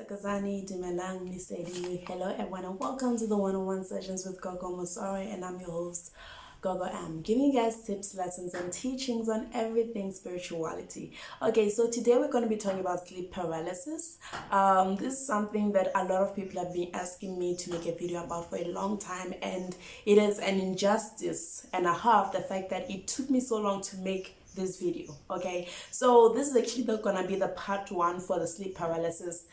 Kazani Dimelang Nisedi. Hello everyone and welcome to the one-on-one sessions with Gogo Musori, and I'm your host Gogo. I'm giving you guys tips, lessons and teachings on everything spirituality. Okay, so today we're going to be talking about sleep paralysis. This is something that a lot of people have been asking me to make a video about for a long time, and it is an injustice and a half the fact that it took me so long to make this video. Okay, so this is actually not gonna be the part one for the sleep paralysis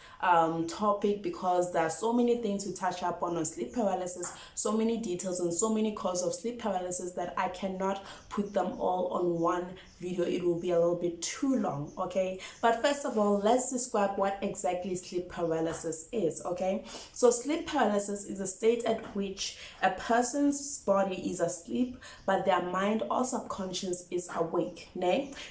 topic, because there are so many things to touch up on sleep paralysis, so many details and so many causes of sleep paralysis that I cannot put them all on one video. It will be a little bit too long. Okay, but first of all, let's describe what exactly sleep paralysis is. Okay, so sleep paralysis is a state at which a person's body is asleep but their mind or subconscious is awake.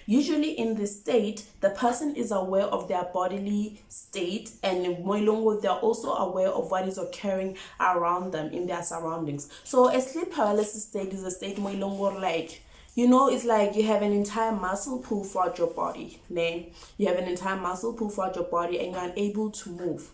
Usually in this state, the person is aware of their bodily state, and they're also aware of what is occurring around them in their surroundings. So a sleep paralysis state is a state like, it's like you have an entire muscle pull throughout your body. You have an entire muscle pull throughout your body and you're unable to move.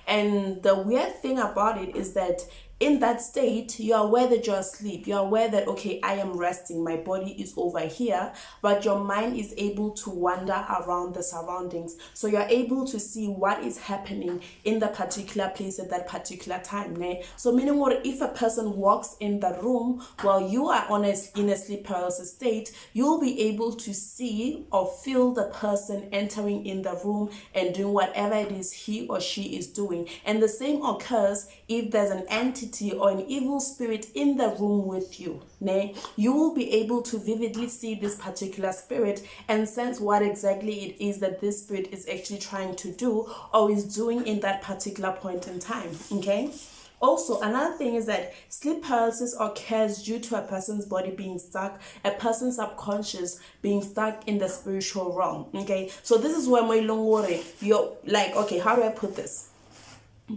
And the weird thing about it is that in that state, you are aware that you're asleep. You're aware that, okay, I am resting. My body is over here. But your mind is able to wander around the surroundings. So you're able to see what is happening in the particular place at that particular time. So meaning what, if a person walks in the room while you are in a sleep paralysis state, you'll be able to see or feel the person entering in the room and doing whatever it is he or she is doing. And the same occurs if there's an entity or an evil spirit in the room with you. You will be able to vividly see this particular spirit and sense what exactly it is that this spirit is actually trying to do or is doing in that particular point in time. Okay. Also, another thing is that sleep paralysis occurs due to a person's body being stuck, a person's subconscious being stuck in the spiritual realm. Okay, so this is where you're like, okay, how do I put this?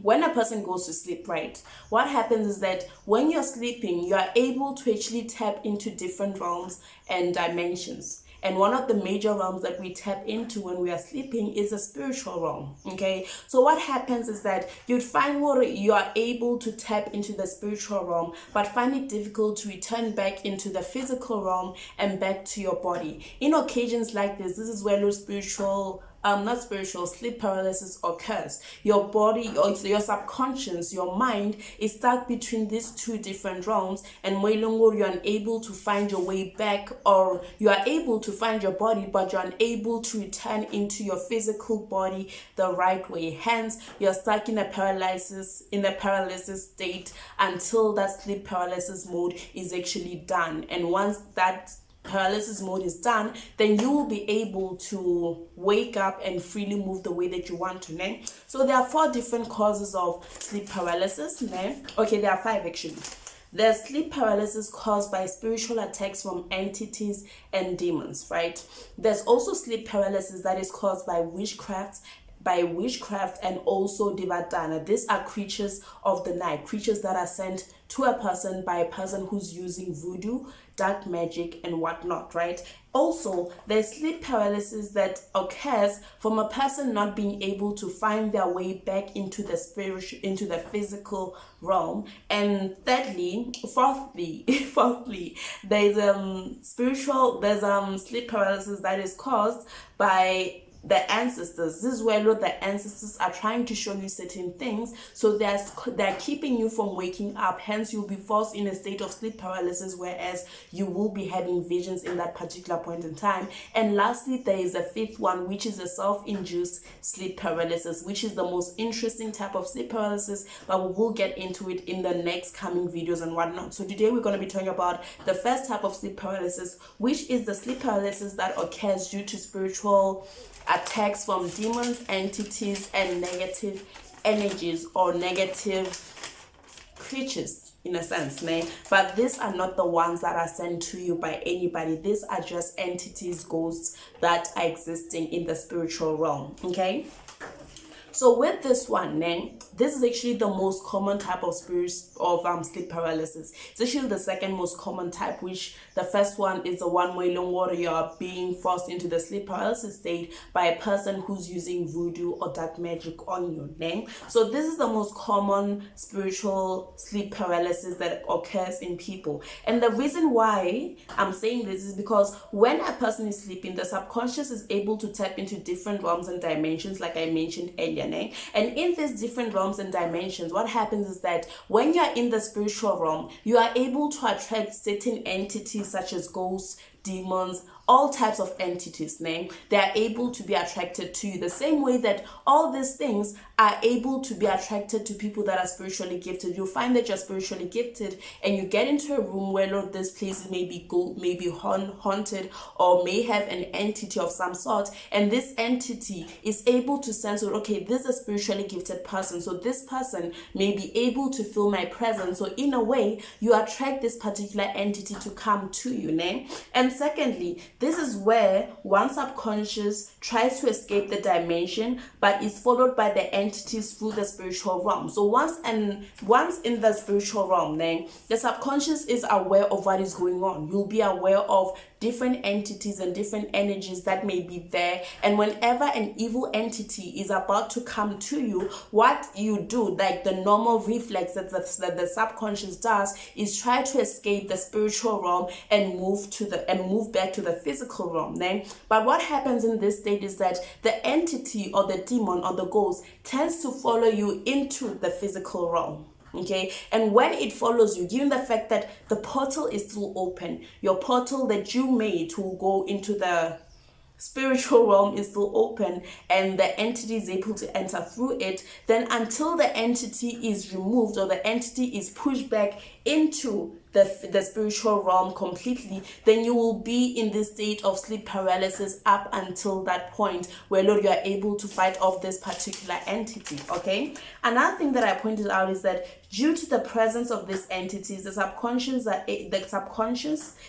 When a person goes to sleep, right, what happens is that when you're sleeping, you are able to actually tap into different realms and dimensions. And one of the major realms that we tap into when we are sleeping is the spiritual realm. Okay, so what happens is that you'd find you are able to tap into the spiritual realm, but find it difficult to return back into the physical realm and back to your body. In occasions like this is where sleep paralysis occurs. Your body, or your subconscious, your mind is stuck between these two different realms, and you're unable to find your way back, or you are able to find your body, but you're unable to return into your physical body the right way. Hence, you're stuck in a paralysis state until that sleep paralysis mode is actually done. And once that paralysis mode is done, then you will be able to wake up and freely move the way that you want to. So there are 4 different causes of sleep paralysis. Okay, there are 5 actually. There's sleep paralysis caused by spiritual attacks from entities and demons, right? There's also sleep paralysis that is caused by witchcraft and also divatana. These are creatures of the night, creatures that are sent to a person by a person who's using voodoo, dark magic and whatnot, right? Also, there's sleep paralysis that occurs from a person not being able to find their way back into the physical realm. And fourthly, there's sleep paralysis that is caused by the ancestors. This is where the ancestors are trying to show you certain things, so they're keeping you from waking up. Hence, you'll be forced in a state of sleep paralysis, whereas you will be having visions in that particular point in time. And lastly, there is a 5th one, which is a self-induced sleep paralysis, which is the most interesting type of sleep paralysis, but we will get into it in the next coming videos and whatnot. So today we're going to be talking about the first type of sleep paralysis, which is the sleep paralysis that occurs due to spiritual attacks from demons, entities, and negative energies or negative creatures in a sense. But these are not the ones that are sent to you by anybody. These are just entities, ghosts that are existing in the spiritual realm. Okay, So with this one, this is actually the most common type of sleep paralysis. It's actually the second most common type, which the first one is the one where you are being forced into the sleep paralysis state by a person who's using voodoo or dark magic on you. So this is the most common spiritual sleep paralysis that occurs in people. And the reason why I'm saying this is because when a person is sleeping, the subconscious is able to tap into different realms and dimensions, like I mentioned earlier. And in these different realms and dimensions, what happens is that when you are in the spiritual realm, you are able to attract certain entities such as ghosts, demons, all types of entities. They are able to be attracted to you the same way that all these things are able to be attracted to people that are spiritually gifted. You'll find that you're spiritually gifted and you get into a room where this place may be haunted or may have an entity of some sort, and this entity is able to sense, okay, this is a spiritually gifted person, so this person may be able to feel my presence. So in a way, you attract this particular entity to come to you. And secondly, this is where one subconscious tries to escape the dimension but is followed by the entities through the spiritual realm. So once in the spiritual realm, the subconscious is aware of what is going on. You'll be aware of different entities and different energies that may be there, and whenever an evil entity is about to come to you, what you do, like the normal reflex that the subconscious does, is try to escape the spiritual realm and move back to the physical realm. But what happens in this state is that the entity or the demon or the ghost tends to follow you into the physical realm. Okay, and when it follows you, given the fact that the portal is still open, your portal that you made to go into the spiritual realm is still open and the entity is able to enter through it, then until the entity is removed or the entity is pushed back into the spiritual realm completely, then you will be in this state of sleep paralysis up until that point where you are able to fight off this particular entity. Okay, another thing that I pointed out is that due to the presence of these entities, the subconscious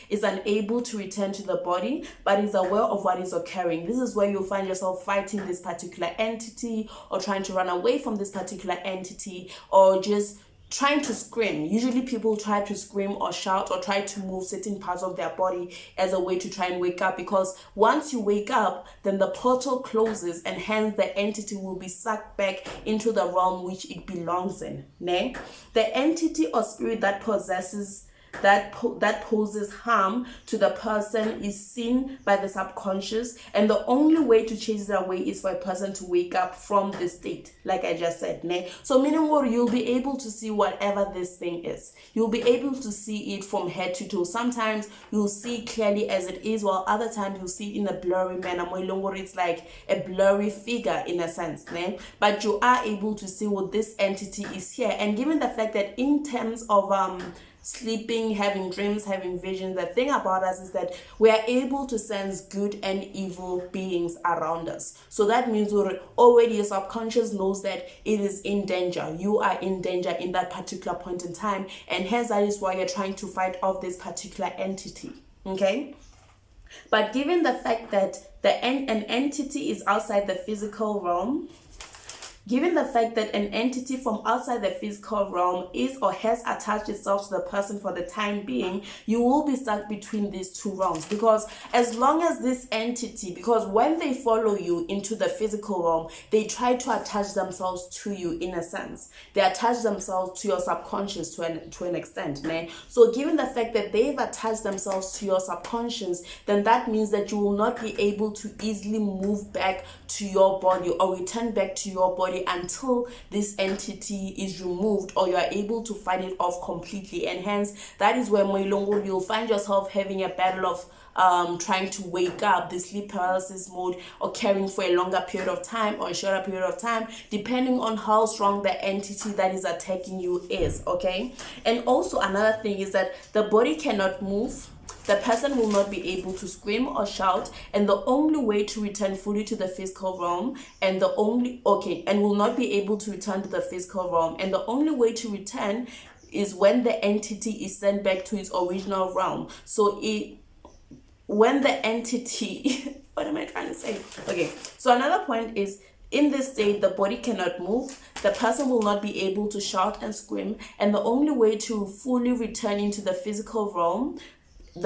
is unable to return to the body but is aware of what is occurring. This is where you'll find yourself fighting this particular entity or trying to run away from this particular entity or just trying to scream. Usually people try to scream or shout or try to move certain parts of their body as a way to try and wake up, because once you wake up, then the portal closes and hence the entity will be sucked back into the realm which it belongs in. The entity or spirit that poses harm to the person is seen by the subconscious, and the only way to chase it away is for a person to wake up from this state, like I just said. So meaning what, you'll be able to see whatever this thing is. You'll be able to see it from head to toe. Sometimes you'll see clearly as it is, while other times you'll see it in a blurry manner. It's like a blurry figure in a sense. But you are able to see what this entity is here. And given the fact that in terms of sleeping, having dreams, having visions, the thing about us is that we are able to sense good and evil beings around us. So that means already your subconscious knows that it is in danger. You are in danger in that particular point in time, and hence that is why you're trying to fight off this particular entity. Okay, but given the fact that an entity is outside the physical realm, given the fact that an entity from outside the physical realm is or has attached itself to the person for the time being, you will be stuck between these two realms. Because as long as this entity, because when they follow you into the physical realm, they try to attach themselves to you in a sense. They attach themselves to your subconscious to an extent. So given the fact that they've attached themselves to your subconscious, then that means that you will not be able to easily move back to your body or return back to your body until this entity is removed or you are able to fight it off completely. And hence that is where you'll find yourself having a battle of trying to wake up, the sleep paralysis mode, or carrying for a longer period of time or a shorter period of time, depending on how strong the entity that is attacking you is. Okay, and also another thing is that the body cannot move. The person will not be able to scream or shout, and the only way to return fully to the physical realm, and will not be able to return to the physical realm, and the only way to return is when the entity is sent back to its original realm. So when the entity what am I trying to say? Okay, so another point is In this state, the body cannot move, the person will not be able to shout and scream, and the only way to fully return into the physical realm is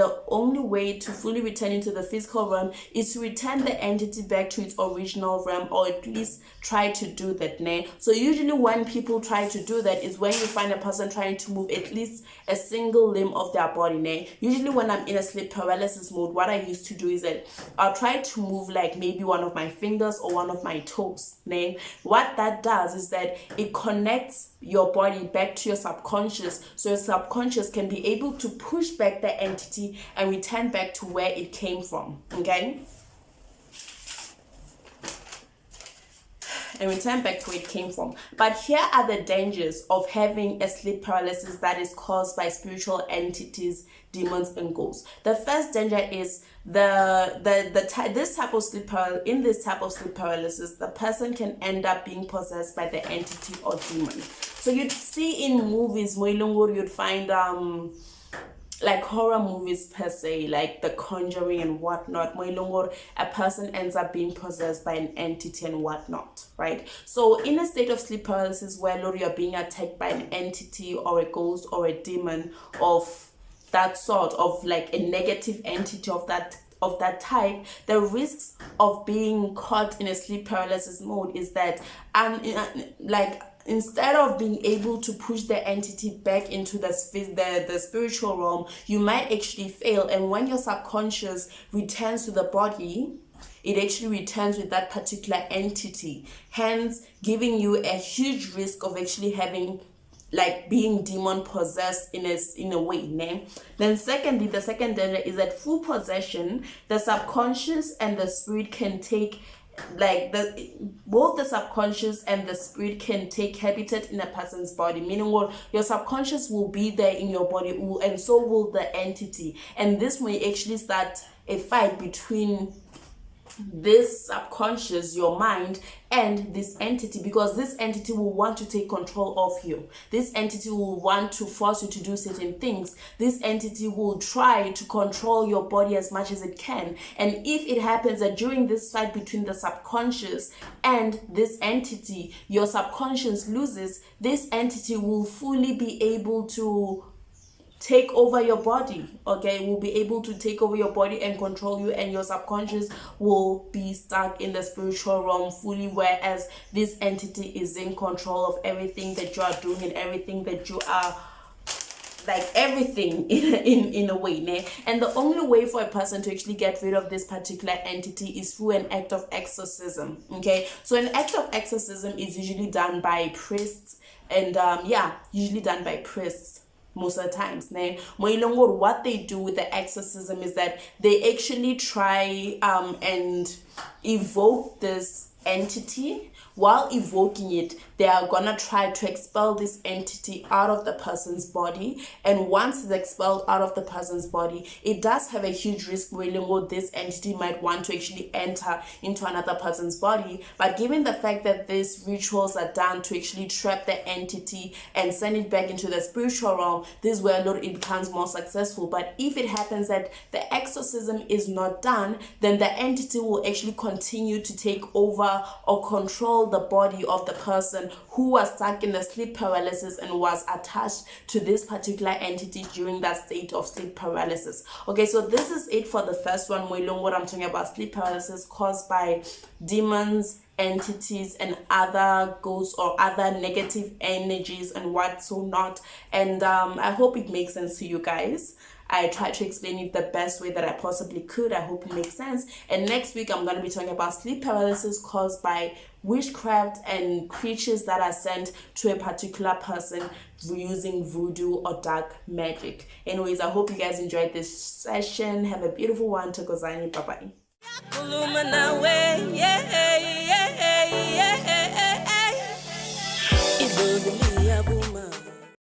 to return the entity back to its original realm, or at least try to do that. So usually when people try to do that is when you find a person trying to move at least a single limb of their body. Usually when I'm in a sleep paralysis mode, what I used to do is that I'll try to move like maybe one of my fingers or one of my toes. What that does is that it connects your body back to your subconscious, so your subconscious can be able to push back the entity and return back to where it came from. But here are the dangers of having a sleep paralysis that is caused by spiritual entities, demons, and ghosts. The first danger is in this type of sleep paralysis, the person can end up being possessed by the entity or demon. So you'd see in movies, you'd find like horror movies per se, like The Conjuring and whatnot, a person ends up being possessed by an entity and whatnot, right? So in a state of sleep paralysis where you're being attacked by an entity or a ghost or a demon of that sort, of like a negative entity of that type, the risks of being caught in a sleep paralysis mode is that instead of being able to push the entity back into the spiritual realm, you might actually fail. And when your subconscious returns to the body, it actually returns with that particular entity, hence giving you a huge risk of actually having being demon possessed in a way. Then secondly, the second danger is that through possession, the subconscious and the spirit can take both the subconscious and the spirit can take habitat in a person's body, meaning your subconscious will be there in your body, and so will the entity, and this may actually start a fight between this subconscious, your mind, and this entity, because this entity will want to take control of you. This entity will want to force you to do certain things. This entity will try to control your body as much as it can. And if it happens that during this fight between the subconscious and this entity, your subconscious loses, this entity will fully be able to take over your body, will be able to take over your body and control you, and your subconscious will be stuck in the spiritual realm fully, whereas this entity is in control of everything that you are doing and everything that you are, everything in a way. And the only way for a person to actually get rid of this particular entity is through an act of exorcism. So an act of exorcism is usually done by priests, and usually done by priests most of the times. What they do with the exorcism is that they actually try and evoke this entity. While evoking it, they are gonna try to expel this entity out of the person's body, and once it's expelled out of the person's body, it does have a huge risk where this entity might want to actually enter into another person's body. But given the fact that these rituals are done to actually trap the entity and send it back into the spiritual realm, this is where it becomes more successful. But if it happens that the exorcism is not done, then the entity will actually continue to take over or control the body of the person who was stuck in the sleep paralysis and was attached to this particular entity during that state of sleep paralysis. So this is it for the first one. What I'm talking about, sleep paralysis caused by demons, entities, and other ghosts or other negative energies and what so not. And I hope it makes sense to you guys. I tried to explain it the best way that I possibly could. I hope it makes sense. And next week, I'm going to be talking about sleep paralysis caused by witchcraft and creatures that are sent to a particular person using voodoo or dark magic. Anyways, I hope you guys enjoyed this session. Have a beautiful one. Tokozani. Bye-bye. It